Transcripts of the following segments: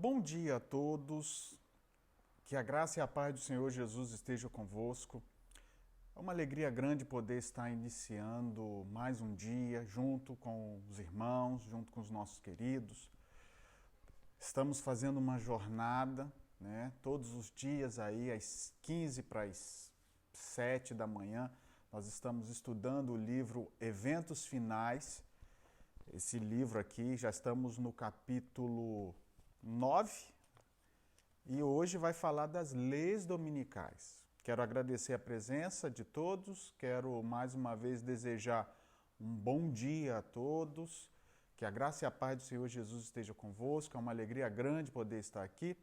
Bom dia a todos, que a graça e a paz do Senhor Jesus esteja convosco. É uma alegria grande poder estar iniciando mais um dia junto com os irmãos, junto com os nossos queridos. Estamos fazendo uma jornada, todos os dias aí às 15 para as 7 da manhã, nós estamos estudando o livro Eventos Finais. Esse livro aqui, já estamos no capítulo 9 e hoje vai falar das leis dominicais. Quero agradecer a presença de todos, quero mais uma vez desejar um bom dia a todos, que a graça e a paz do Senhor Jesus esteja convosco, é uma alegria grande poder estar aqui.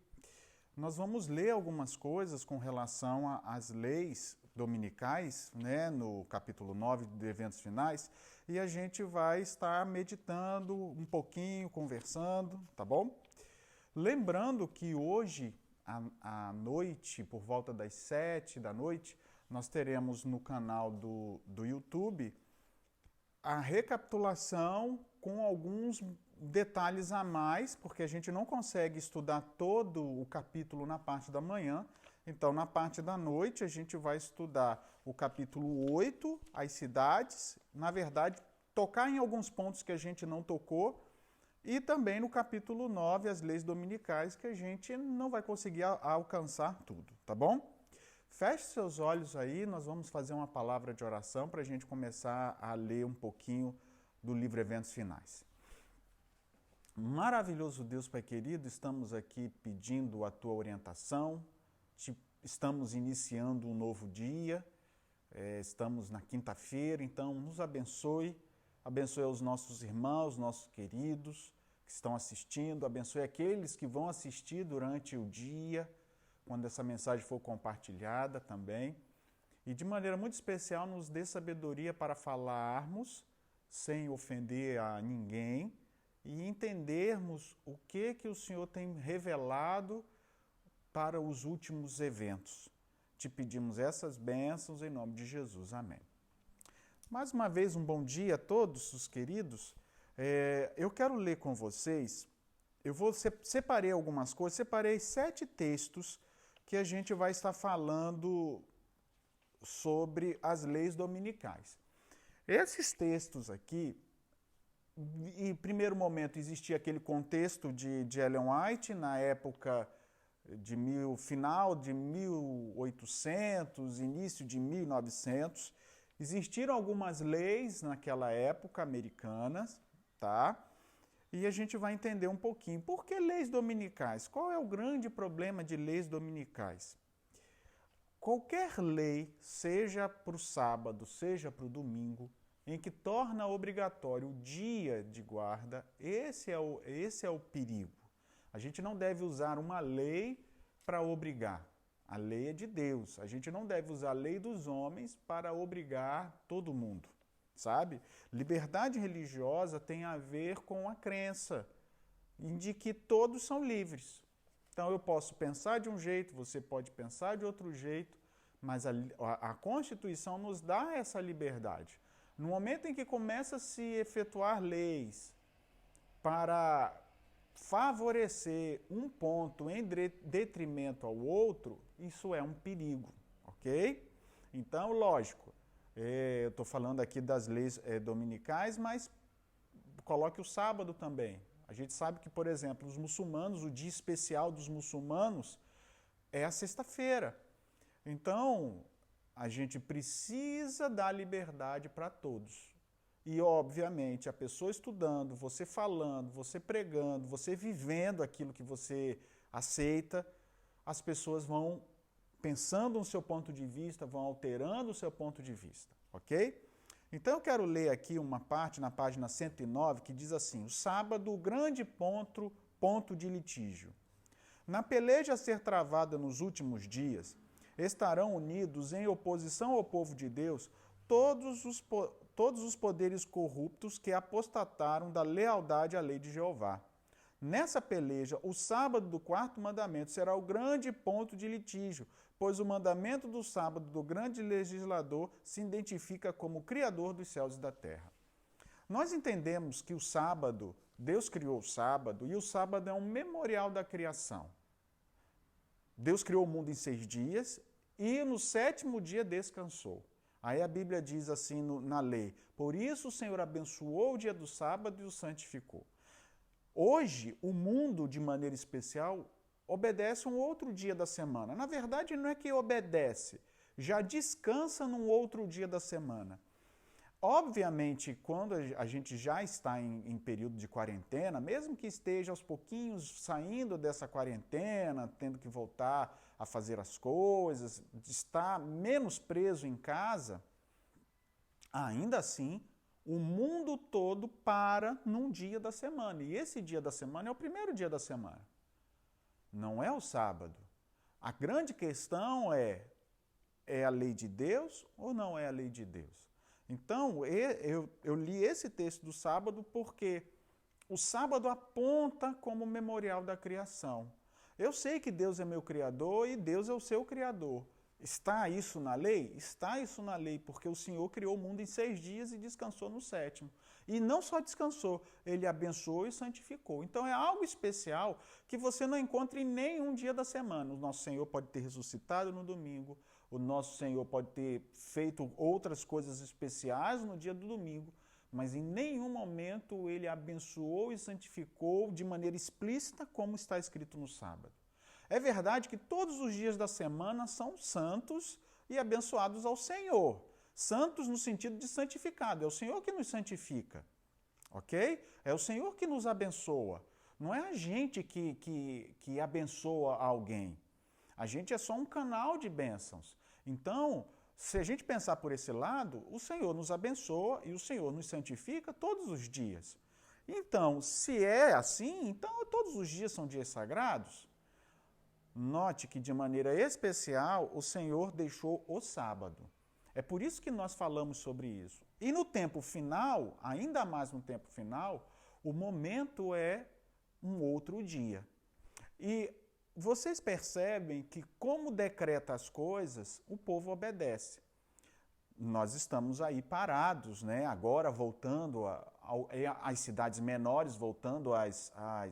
Nós vamos ler algumas coisas com relação às leis dominicais, no capítulo 9 de Eventos Finais, e a gente vai estar meditando um pouquinho, conversando, tá bom? Lembrando que hoje, à noite, por volta das 7 da noite, nós teremos no canal do YouTube a recapitulação com alguns detalhes a mais, porque a gente não consegue estudar todo o capítulo na parte da manhã. Então, na parte da noite, a gente vai estudar o capítulo 8, as cidades, na verdade, tocar em alguns pontos que a gente não tocou, e também no capítulo 9, as leis dominicais, que a gente não vai conseguir alcançar tudo, tá bom? Feche seus olhos aí, nós vamos fazer uma palavra de oração para a gente começar a ler um pouquinho do livro Eventos Finais. Maravilhoso Deus, Pai querido, estamos aqui pedindo a Tua orientação, estamos iniciando um novo dia, estamos na quinta-feira, então nos abençoe, abençoe os nossos irmãos, nossos queridos que estão assistindo, abençoe aqueles que vão assistir durante o dia, quando essa mensagem for compartilhada também. E de maneira muito especial nos dê sabedoria para falarmos sem ofender a ninguém e entendermos o que o Senhor tem revelado para os últimos eventos. Te pedimos essas bênçãos em nome de Jesus. Amém. Mais uma vez, um bom dia a todos os queridos. Eu quero ler com vocês, separei algumas coisas, separei 7 textos que a gente vai estar falando sobre as leis dominicais. Esses textos aqui, em primeiro momento existia aquele contexto de Ellen White, na época final de 1800, início de 1900, existiram algumas leis naquela época americanas, tá? E a gente vai entender um pouquinho. Por que leis dominicais? Qual é o grande problema de leis dominicais? Qualquer lei, seja para o sábado, seja para o domingo, em que torna obrigatório o dia de guarda, esse é o perigo. A gente não deve usar uma lei para obrigar. A lei é de Deus. A gente não deve usar a lei dos homens para obrigar todo mundo, sabe? Liberdade religiosa tem a ver com a crença de que todos são livres. Então eu posso pensar de um jeito, você pode pensar de outro jeito, mas a Constituição nos dá essa liberdade. No momento em que começa a se efetuar leis para favorecer um ponto em detrimento ao outro, isso é um perigo, ok? Então, lógico, eu estou falando aqui das leis dominicais, mas coloque o sábado também. A gente sabe que, por exemplo, os muçulmanos, o dia especial dos muçulmanos é a sexta-feira. Então, a gente precisa dar liberdade para todos. E, obviamente, a pessoa estudando, você falando, você pregando, você vivendo aquilo que você aceita, as pessoas vão pensando no seu ponto de vista, vão alterando o seu ponto de vista, ok? Então eu quero ler aqui uma parte na página 109 que diz assim: o sábado, o grande ponto de litígio. Na peleja a ser travada nos últimos dias, estarão unidos em oposição ao povo de Deus todos os poderes corruptos que apostataram da lealdade à lei de Jeová. Nessa peleja, o sábado do quarto mandamento será o grande ponto de litígio, pois o mandamento do sábado do grande legislador se identifica como o Criador dos céus e da terra. Nós entendemos que o sábado Deus criou o sábado e o sábado é um memorial da criação. Deus criou o mundo em 6 dias e no 7º dia descansou. Aí a Bíblia diz assim na lei: por isso o Senhor abençoou o dia do sábado e o santificou. Hoje, o mundo, de maneira especial, obedece um outro dia da semana. Na verdade, não é que obedece, já descansa num outro dia da semana. Obviamente, quando a gente já está em período de quarentena, mesmo que esteja aos pouquinhos saindo dessa quarentena, tendo que voltar a fazer as coisas, está menos preso em casa, ainda assim, o mundo todo para num dia da semana. E esse dia da semana é o primeiro dia da semana. Não é o sábado. A grande questão é a lei de Deus ou não é a lei de Deus? Então, eu li esse texto do sábado porque o sábado aponta como memorial da criação. Eu sei que Deus é meu Criador e Deus é o seu Criador. Está isso na lei? Está isso na lei, porque o Senhor criou o mundo em 6 dias e descansou no 7º. E não só descansou, Ele abençoou e santificou. Então é algo especial que você não encontra em nenhum dia da semana. O nosso Senhor pode ter ressuscitado no domingo, o nosso Senhor pode ter feito outras coisas especiais no dia do domingo, mas em nenhum momento Ele abençoou e santificou de maneira explícita como está escrito no sábado. É verdade que todos os dias da semana são santos e abençoados ao Senhor. Santos no sentido de santificado. É o Senhor que nos santifica, ok? É o Senhor que nos abençoa. Não é a gente que abençoa alguém. A gente é só um canal de bênçãos. Então, se a gente pensar por esse lado, o Senhor nos abençoa e o Senhor nos santifica todos os dias. Então, se é assim, então todos os dias são dias sagrados. Note que, de maneira especial, o Senhor deixou o sábado. É por isso que nós falamos sobre isso. E no tempo final, ainda mais no tempo final, o momento é um outro dia. E vocês percebem que, como decreta as coisas, o povo obedece. Nós estamos aí parados, né? Agora voltando às cidades menores, voltando às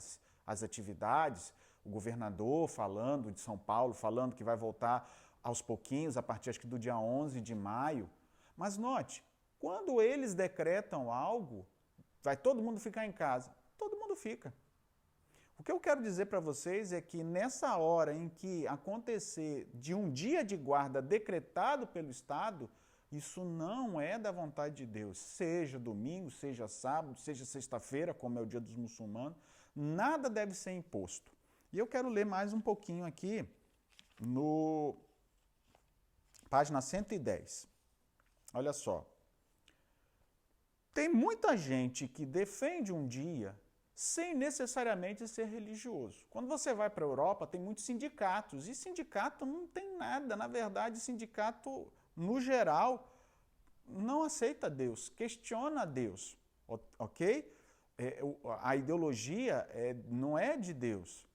atividades, o governador falando de São Paulo, falando que vai voltar aos pouquinhos, a partir acho que do dia 11 de maio. Mas note, quando eles decretam algo, vai todo mundo ficar em casa. Todo mundo fica. O que eu quero dizer para vocês é que nessa hora em que acontecer de um dia de guarda decretado pelo Estado, isso não é da vontade de Deus. Seja domingo, seja sábado, seja sexta-feira, como é o dia dos muçulmanos, nada deve ser imposto. E eu quero ler mais um pouquinho aqui no página 110. Olha só. Tem muita gente que defende um dia sem necessariamente ser religioso. Quando você vai para a Europa, tem muitos sindicatos, e sindicato não tem nada. Na verdade, sindicato, no geral, não aceita Deus, questiona Deus, ok? A ideologia não é de Deus.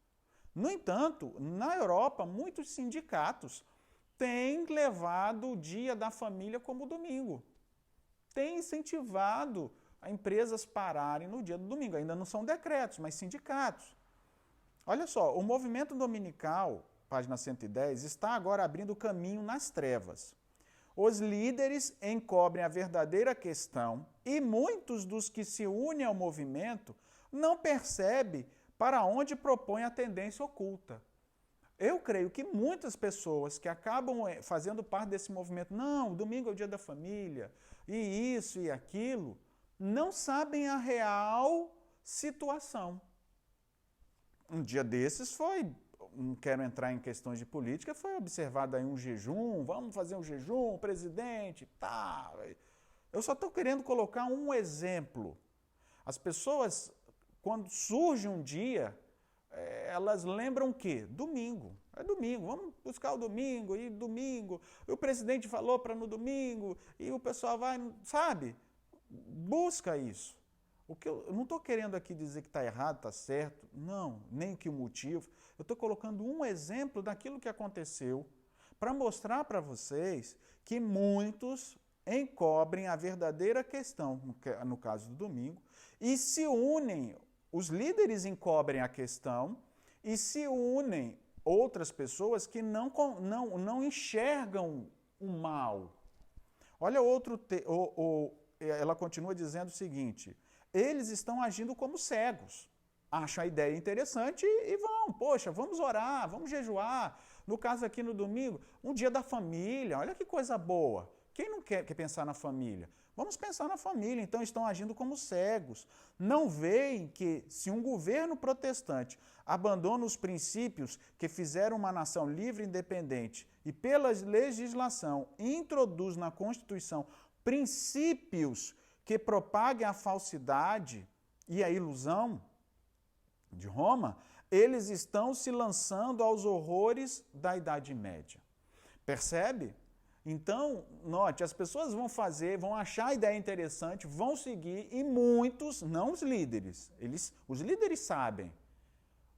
No entanto, na Europa, muitos sindicatos têm levado o dia da família como domingo. Têm incentivado a empresas pararem no dia do domingo. Ainda não são decretos, mas sindicatos. Olha só, o movimento dominical, página 110, está agora abrindo caminho nas trevas. Os líderes encobrem a verdadeira questão e muitos dos que se unem ao movimento não percebem para onde propõe a tendência oculta. Eu creio que muitas pessoas que acabam fazendo parte desse movimento, não, domingo é o dia da família, e isso e aquilo, não sabem a real situação. Um dia desses não quero entrar em questões de política, foi observado aí um jejum, vamos fazer um jejum, presidente, tá. Eu só estou querendo colocar um exemplo. As pessoas, quando surge um dia, elas lembram o quê? Domingo. É domingo, vamos buscar o domingo, e domingo, e o presidente falou para no domingo, e o pessoal vai, sabe? Busca isso. Eu não estou querendo aqui dizer que está errado, está certo, não, nem que o motivo. Eu estou colocando um exemplo daquilo que aconteceu para mostrar para vocês que muitos encobrem a verdadeira questão, no caso do domingo, e se unem os líderes encobrem a questão e se unem outras pessoas que não enxergam o mal. Olha ela continua dizendo o seguinte, eles estão agindo como cegos. Acham a ideia interessante e vão, poxa, vamos orar, vamos jejuar. No caso aqui no domingo, um dia da família, olha que coisa boa. Quem não quer pensar na família? Vamos pensar na família, então estão agindo como cegos. Não veem que se um governo protestante abandona os princípios que fizeram uma nação livre e independente e pela legislação introduz na Constituição princípios que propaguem a falsidade e a ilusão de Roma, eles estão se lançando aos horrores da Idade Média. Percebe? Então, note, as pessoas vão achar a ideia interessante, vão seguir e muitos, não os líderes, os líderes sabem,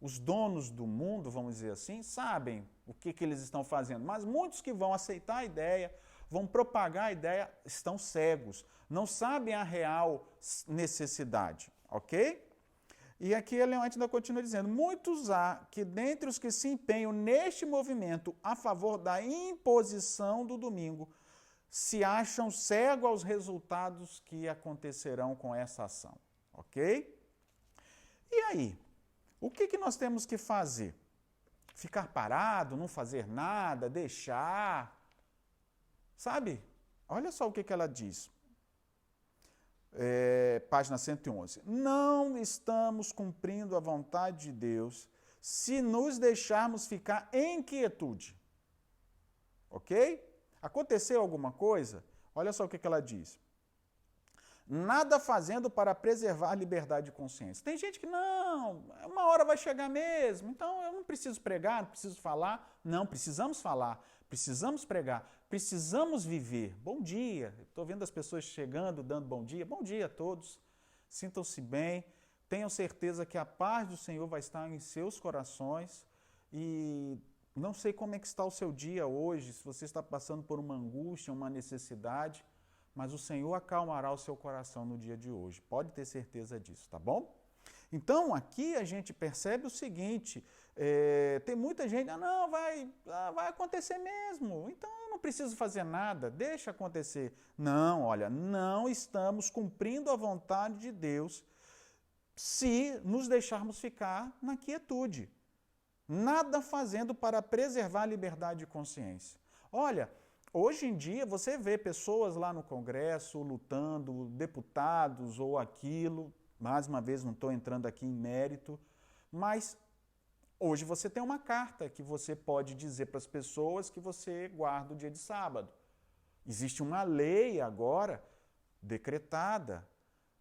os donos do mundo, vamos dizer assim, sabem o que eles estão fazendo, mas muitos que vão aceitar a ideia, vão propagar a ideia, estão cegos, não sabem a real necessidade, ok? E aqui a Ellen White ainda continua dizendo, muitos há que dentre os que se empenham neste movimento a favor da imposição do domingo, se acham cegos aos resultados que acontecerão com essa ação, ok? E aí, o que nós temos que fazer? Ficar parado, não fazer nada, deixar? Sabe? Olha só o que ela diz. Página 111. Não estamos cumprindo a vontade de Deus se nos deixarmos ficar em quietude. Ok? Aconteceu alguma coisa? Olha só o que ela diz. Nada fazendo para preservar a liberdade de consciência. Tem gente que, não, uma hora vai chegar mesmo, então eu não preciso pregar, não preciso falar. Não, precisamos falar, precisamos pregar, precisamos viver. Bom dia, estou vendo as pessoas chegando, dando bom dia a todos. Sintam-se bem, tenham certeza que a paz do Senhor vai estar em seus corações e não sei como é que está o seu dia hoje, se você está passando por uma angústia, uma necessidade, mas o Senhor acalmará o seu coração no dia de hoje. Pode ter certeza disso, tá bom? Então, aqui a gente percebe o seguinte, tem muita gente, não, vai acontecer mesmo, então eu não preciso fazer nada, deixa acontecer. Não, olha, não estamos cumprindo a vontade de Deus se nos deixarmos ficar na quietude. Nada fazendo para preservar a liberdade de consciência. Olha, hoje em dia você vê pessoas lá no Congresso lutando, deputados ou aquilo, mais uma vez não estou entrando aqui em mérito, mas hoje você tem uma carta que você pode dizer para as pessoas que você guarda o dia de sábado. Existe uma lei agora decretada.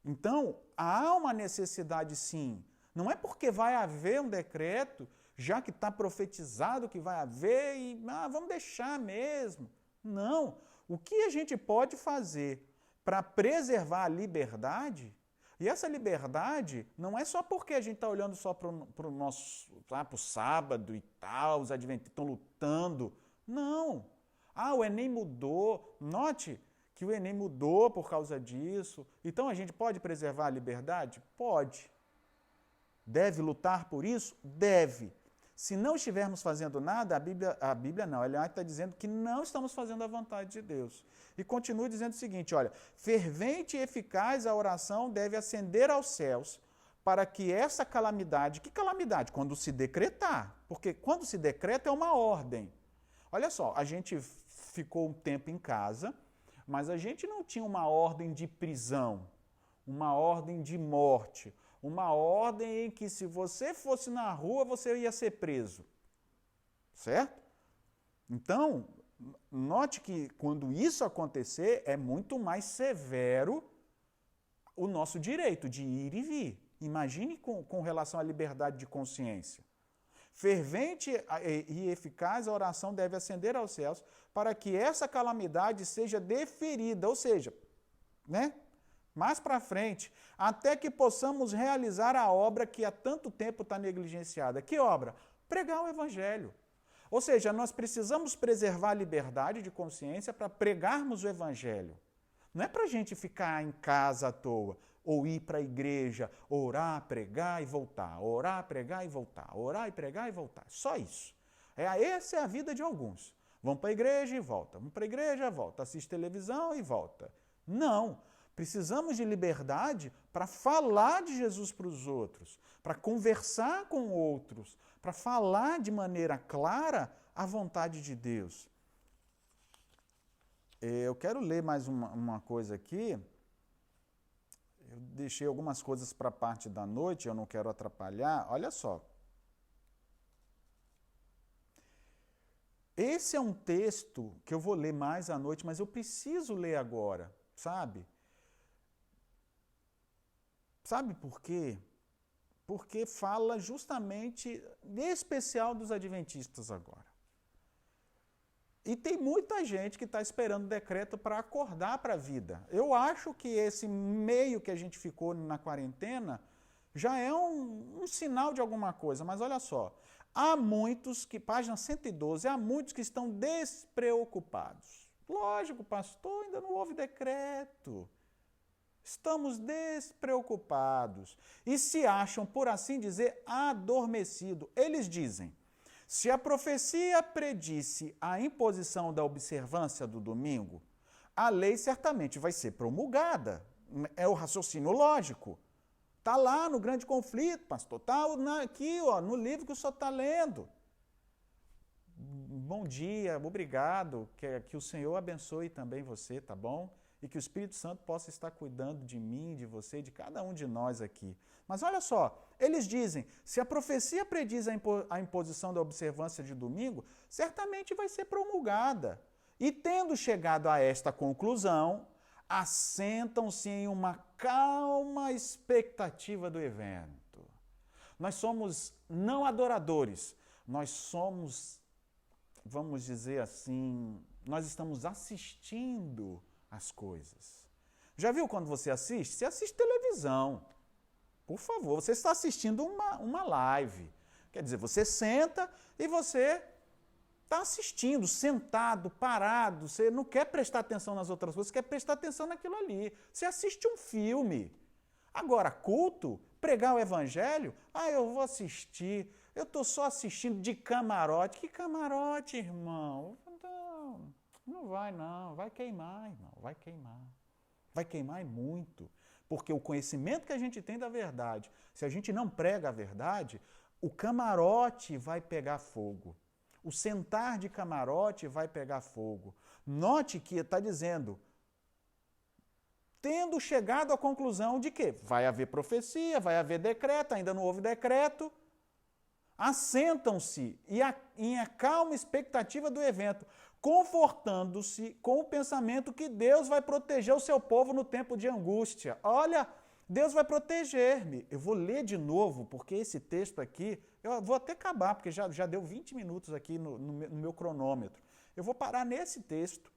Então, há uma necessidade sim. Não é porque vai haver um decreto, já que está profetizado que vai haver e vamos deixar mesmo. Não. O que a gente pode fazer para preservar a liberdade? E essa liberdade não é só porque a gente está olhando só para o sábado e tal, os adventistas estão lutando. Não. O Enem mudou. Note que o Enem mudou por causa disso. Então a gente pode preservar a liberdade? Pode. Deve lutar por isso? Deve. Se não estivermos fazendo nada, a Bíblia não, ela está dizendo que não estamos fazendo a vontade de Deus. E continua dizendo o seguinte, olha, fervente e eficaz a oração deve ascender aos céus para que essa calamidade, que calamidade? Quando se decretar, porque quando se decreta é uma ordem. Olha só, a gente ficou um tempo em casa, mas a gente não tinha uma ordem de prisão, uma ordem de morte, uma ordem em que se você fosse na rua, você ia ser preso. Certo? Então, note que quando isso acontecer, é muito mais severo o nosso direito de ir e vir. Imagine com relação à liberdade de consciência. Fervente e eficaz a oração deve ascender aos céus para que essa calamidade seja deferida, ou seja, né? Mais para frente, até que possamos realizar a obra que há tanto tempo está negligenciada. Que obra? Pregar o Evangelho. Ou seja, nós precisamos preservar a liberdade de consciência para pregarmos o Evangelho. Não é para a gente ficar em casa à toa. ou ir para a igreja, orar, pregar e voltar, orar, pregar e voltar, orar e pregar e voltar. Só isso. Essa é a vida de alguns. Vão para a igreja e volta, vão para a igreja e volta, assiste televisão e volta. Não. Precisamos de liberdade para falar de Jesus para os outros, para conversar com outros, para falar de maneira clara a vontade de Deus. Eu quero ler mais uma coisa aqui. Eu deixei algumas coisas para a parte da noite, eu não quero atrapalhar. Olha só. Esse é um texto que eu vou ler mais à noite, mas eu preciso ler agora, sabe? Sabe por quê? Porque fala justamente, em especial, dos adventistas agora. E tem muita gente que está esperando decreto para acordar para a vida. Eu acho que esse meio que a gente ficou na quarentena já é um sinal de alguma coisa, mas olha só. Há muitos que, página 112, há muitos que estão despreocupados. Lógico, pastor, ainda não houve decreto. Estamos despreocupados e se acham, por assim dizer, adormecidos. Eles dizem, se a profecia predisse a imposição da observância do domingo, a lei certamente vai ser promulgada. É o raciocínio lógico. Está lá no grande conflito, pastor. Está aqui, no livro que o senhor está lendo. Bom dia, obrigado. Que o Senhor abençoe também você, tá bom? E que o Espírito Santo possa estar cuidando de mim, de você, de cada um de nós aqui. Mas olha só, eles dizem, se a profecia prediz a imposição da observância de domingo, certamente vai ser promulgada. E tendo chegado a esta conclusão, assentam-se em uma calma expectativa do evento. Nós somos não adoradores, nós somos, vamos dizer assim, nós estamos assistindo as coisas. Já viu quando você assiste? Você assiste televisão. Por favor, você está assistindo uma live. Quer dizer, você senta e você está assistindo, sentado, parado. Você não quer prestar atenção nas outras coisas, você quer prestar atenção naquilo ali. Você assiste um filme. Agora, culto, pregar o evangelho, eu vou assistir. Eu estou só assistindo de camarote. Que camarote, irmão? Não vai não, vai queimar, irmão, vai queimar. Vai queimar muito, porque o conhecimento que a gente tem da verdade, se a gente não prega a verdade, o camarote vai pegar fogo. O sentar de camarote vai pegar fogo. Note que está dizendo, tendo chegado à conclusão de que vai haver profecia, vai haver decreto, ainda não houve decreto, assentam-se em calma expectativa do evento, confortando-se com o pensamento que Deus vai proteger o seu povo no tempo de angústia. Olha, Deus vai proteger-me. Eu vou ler de novo, porque esse texto aqui, eu vou até acabar, porque já deu 20 minutos aqui no meu cronômetro. Eu vou parar nesse texto,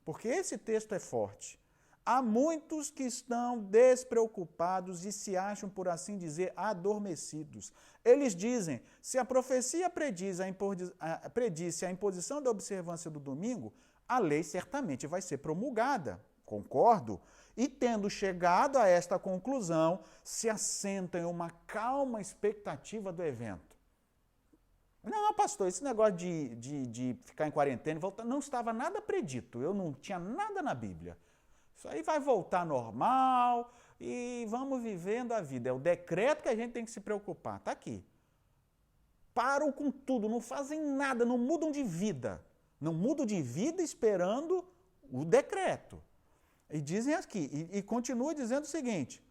porque esse texto é forte. Há muitos que estão despreocupados e se acham, por assim dizer, adormecidos. Eles dizem, se a profecia predisse a imposição da observância do domingo, a lei certamente vai ser promulgada. Concordo? E tendo chegado a esta conclusão, se assentam em uma calma expectativa do evento. Não, pastor, esse negócio de ficar em quarentena e voltar, não estava nada predito, eu não tinha nada na Bíblia. Isso aí vai voltar normal e vamos vivendo a vida. É o decreto que a gente tem que se preocupar. Está aqui. Param com tudo, não fazem nada, não mudam de vida. Não mudam de vida esperando o decreto. E dizem aqui, e continua dizendo o seguinte,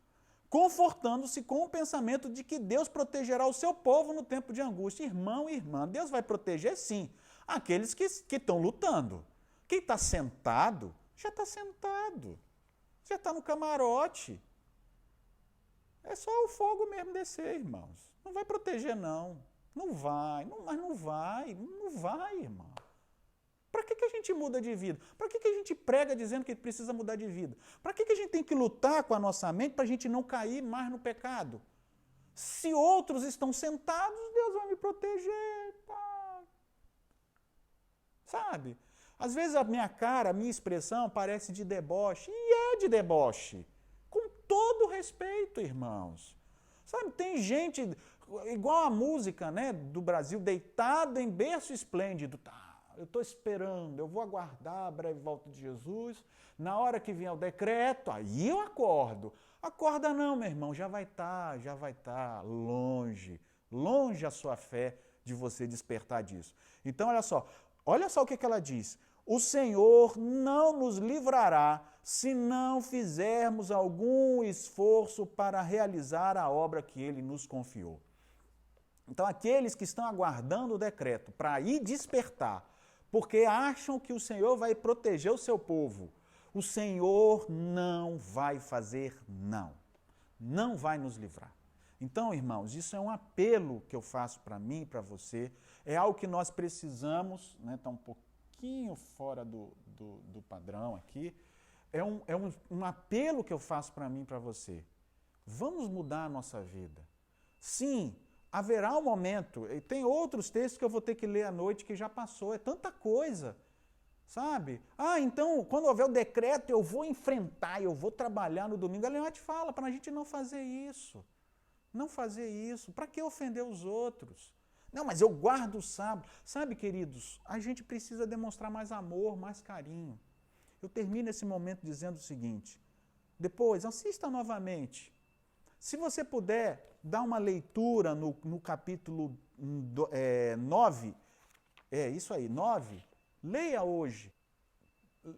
confortando-se com o pensamento de que Deus protegerá o seu povo no tempo de angústia. Irmão e irmã, Deus vai proteger sim aqueles que estão lutando. Quem está sentado, já está sentado, já está no camarote. É só o fogo mesmo descer, irmãos. Não vai proteger, não. Não vai, mas não vai, irmão. Para que a gente muda de vida? Para que a gente prega dizendo que precisa mudar de vida? Para que a gente tem que lutar com a nossa mente para a gente não cair mais no pecado? Se outros estão sentados, Deus vai me proteger, pai. Sabe? Às vezes a minha cara, a minha expressão parece de deboche, e é de deboche, com todo respeito, irmãos. Sabe, tem gente, igual a música, né, do Brasil, deitada em berço esplêndido. Tá, eu estou esperando, eu vou aguardar a breve volta de Jesus. Na hora que vier o decreto, aí eu acordo. Acorda não, meu irmão, já vai estar longe a sua fé de você despertar disso. Então, olha só o que ela diz. O Senhor não nos livrará se não fizermos algum esforço para realizar a obra que Ele nos confiou. Então, aqueles que estão aguardando o decreto para ir despertar, porque acham que o Senhor vai proteger o seu povo, o Senhor não vai fazer não vai nos livrar. Então, irmãos, isso é um apelo que eu faço para mim e para você, é algo que nós precisamos, né, tá um pouquinho fora do padrão aqui, é um apelo que eu faço para mim e para você. Vamos mudar a nossa vida. Sim, haverá um momento, e tem outros textos que eu vou ter que ler à noite que já passou, é tanta coisa, sabe? Então, quando houver o decreto, eu vou enfrentar, eu vou trabalhar no domingo. A Leonete fala para a gente não fazer isso. Não fazer isso. Para que ofender os outros? Não, mas eu guardo o sábado. Sabe, queridos, a gente precisa demonstrar mais amor, mais carinho. Eu termino esse momento dizendo o seguinte, depois, assista novamente. Se você puder, dar uma leitura no capítulo 9, isso aí, 9, leia hoje.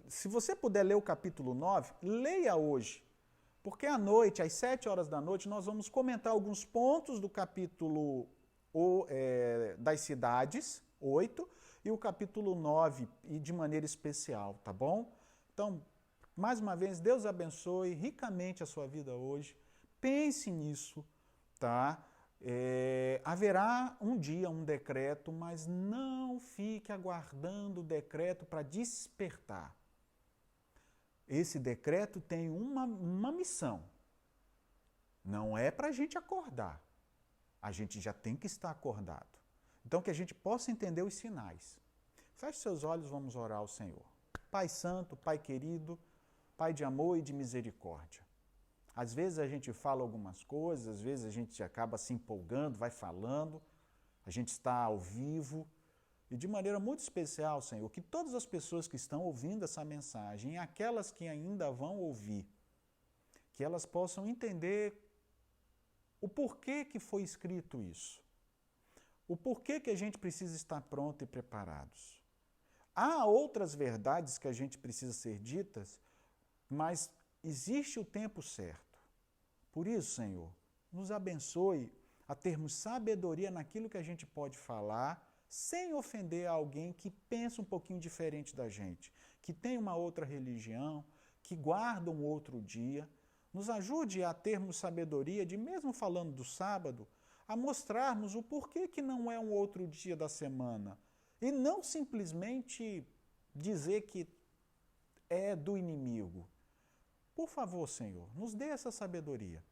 Se você puder ler o capítulo 9, leia hoje. Porque à noite, às 7 horas da noite, nós vamos comentar alguns pontos do capítulo das cidades, 8, e o capítulo 9, e de maneira especial, tá bom? Então, mais uma vez, Deus abençoe ricamente a sua vida hoje. Pense nisso, tá? Haverá um dia um decreto, mas não fique aguardando o decreto para despertar. Esse decreto tem uma missão. Não é para a gente acordar. A gente já tem que estar acordado. Então, que a gente possa entender os sinais. Feche seus olhos, vamos orar ao Senhor. Pai Santo, Pai querido, Pai de amor e de misericórdia. Às vezes a gente fala algumas coisas, às vezes a gente acaba se empolgando, vai falando, a gente está ao vivo. E de maneira muito especial, Senhor, que todas as pessoas que estão ouvindo essa mensagem e aquelas que ainda vão ouvir, que elas possam entender o porquê que foi escrito isso. O porquê que a gente precisa estar pronto e preparados. Há outras verdades que a gente precisa ser ditas, mas existe o tempo certo. Por isso, Senhor, nos abençoe a termos sabedoria naquilo que a gente pode falar, sem ofender alguém que pensa um pouquinho diferente da gente, que tem uma outra religião, que guarda um outro dia. Nos ajude a termos sabedoria de, mesmo falando do sábado, a mostrarmos o porquê que não é um outro dia da semana. E não simplesmente dizer que é do inimigo. Por favor, Senhor, nos dê essa sabedoria.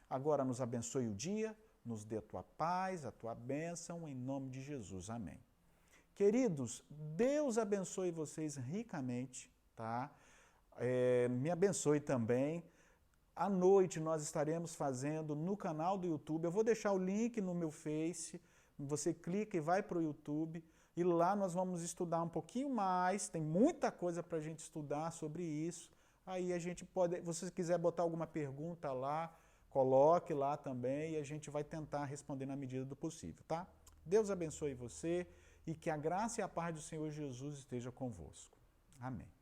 Agora nos abençoe o dia, nos dê a tua paz, a tua bênção, em nome de Jesus. Amém. Queridos, Deus abençoe vocês ricamente, tá? Me abençoe também. À noite nós estaremos fazendo no canal do YouTube. Eu vou deixar o link no meu Face. Você clica e vai para o YouTube. E lá nós vamos estudar um pouquinho mais. Tem muita coisa para a gente estudar sobre isso. Aí a gente pode, se você quiser botar alguma pergunta lá, coloque lá também e a gente vai tentar responder na medida do possível, tá? Deus abençoe você e que a graça e a paz do Senhor Jesus esteja convosco. Amém.